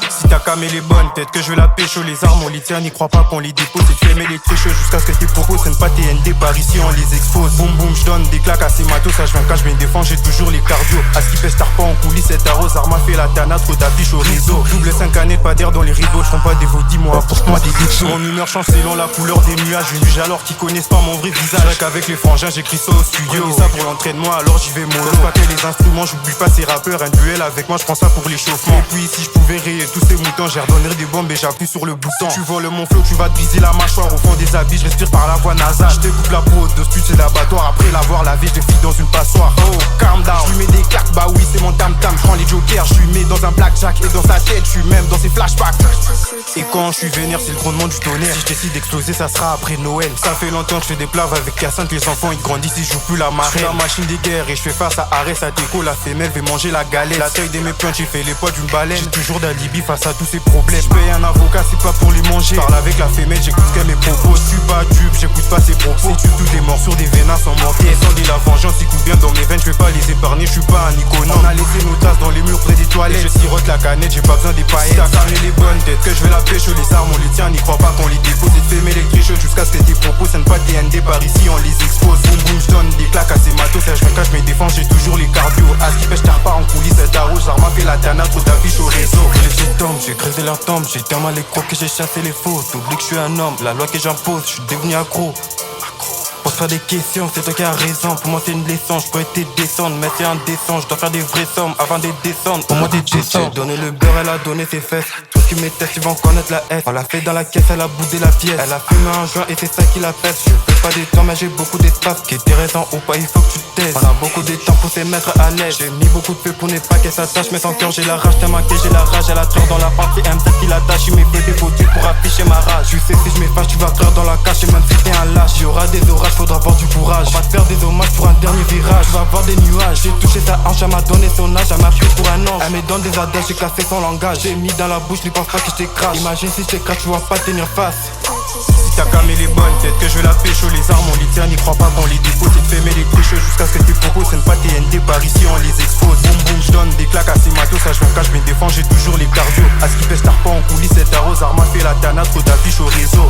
Si ta cam elle est bonne, peut-être que je vais la pécho. Les armes on les tient, n'y crois pas qu'on les dépose. Et tu aimes les tricheux jusqu'à ce que tes propos ce n'est pas TND. Par ici on les expose. Boum boum, je donne des claques à ces matos. Ça je viens quand je me défends, j'ai toujours les cardio. À ce qui pêche t'as pas en coulisses, cette arrose. Arma fait la tana, trop d'affiches au réseau. Double 5 années, pas d'air dans les rideaux. Je pas des veaux, dis-moi, apporte-moi des dictions. Mon humeur change selon la couleur des nuages. Je juge alors qu'ils connaissent pas mon vrai visage. Avec avec les frangins, j'écris ça au studio. Ça pour l'entraînement, alors j'y vais mollo. Pas que les instruments, j'oublie pas ces rappeurs. Un duel avec moi, je prends ça pour l'échauffement. Et puis si je pouvais rayer tous ces moutons, j'ai redonnerais des bombes et j'appuie sur le bouton. Tu voles mon flow, tu vas te briser la mâchoire. Au fond des habits, je respire par la voie nasale. Je découpe la peau de ce c'est l'abattoir. Après l'avoir lavé, je les file dans une passoire. Oh, calm down, je lui mets des claques, bah oui, c'est mon tam-tam. Je prends les jokers, je lui mets dans un blackjack. Et dans sa tête, je suis même dans ses flashbacks. Et quand je suis vénère, c'est le grondement du tonnerre. Si je décide d'exploser, ça sera après Noël. Ça fait longtemps que je fais des plaves avec Cassandre. Les enfants ils grandissent, ils jouent plus la marée. Je suis la machine des guerres et je fais face à Arès, à déco. La femelle veut manger la galette. La taille de mes plantes, j'ai fait les poids d'une baleine. J'ai toujours d'alibi face à tous ces problèmes. Je paye un avocat, c'est pas pour les manger. Je parle avec la femelle, j'écoute qu'elle mes propos. Je suis pas dupe, j'écoute pas ses propos. Si tu tous des morsures, des vénins sans mentir. Sans dit la vengeance, il coule bien dans mes veines. Je vais pas les épargner, je suis pas un icône. On a laissé nos tasses dans les murs près des toilettes. Et je sirote la canette, j'ai pas besoin des paillettes. Si ta femme elle est bonne, peut-être que je vais la pêcher. Les armes on les tient, n'y crois pas qu'on les dépose. Et de filmer les tricheux jusqu'à ce que tes propos ce n'est pas TND. Par ici on les expose. Boum boum, je donne des claques à ces matos. Ça je me cache, je me défends, j'ai toujours les cardio. À ce qui pêche, t'as pas en coulisses, cette arrose. Arma fait la tana, trop d'affiches au réseau. Les tombes, j'ai creusé leur tombe. J'ai tellement les crocs que j'ai chassé les faux. T'oublies que je suis un homme, la loi que j'impose, je suis devenu accro. Pour se faire des questions, c'est toi qui as raison. Pour moi c'est une leçon, je pourrais t'aider descendre. Mais c'est indécent, je dois faire des vraies sommes avant de descendre. Pour moi t'es décent. J'ai donné le beurre, elle a donné ses fesses. Tout ce qui m'éteste, ils vont connaître la S. On l'a fait dans la caisse, elle a boudé la pièce. Elle a fumé un joint et c'est ça qui la pèse. Je fais pas des temps mais j'ai beaucoup d'espace. Qui est intéressant ou pas, il faut que tu te taises. On a beaucoup de temps pour se mettre à l'aise. J'ai mis beaucoup de feu pour ne pas qu'elle s'attache. Mais sans cœur j'ai la rage, tellement que j'ai la rage. Elle a tort dans la partie M7 qui l'attache. Il m'est fait des foutus pour afficher ma rage. Tu sais si je m'efface, tu vas frère dans la cache. Et même si t'es un lâche, y aura des orages, faudra avoir du courage. On va te faire des hommages pour un dernier virage. Tu vas avoir des nuages. J'ai touché sa hanche, elle m'a donné son âge. Elle m'a pris pour un ange. Elle me donne des adages, j'ai cassé son langage. J'ai mis dans la bouche, lui pense pas que je t'écrase. Imagine si je t'écrase, tu vas pas tenir face. Si ta cam elle est bonne, peut-être que je vais la pécho. Les armes on les tient, n'y crois pas qu'on les dépose. Et de filmer les tricheux jusqu'à ce que tes propos ce n'est pas TND. Par ici on les expose. Boum boum, je donne des claques à ces matos. Ça je me cache, je me défends, j'ai toujours les cardio. À ce qui pêche, t'as pas en coulisses, cette arrose. Arma fait la tana, trop d'affiches au réseau.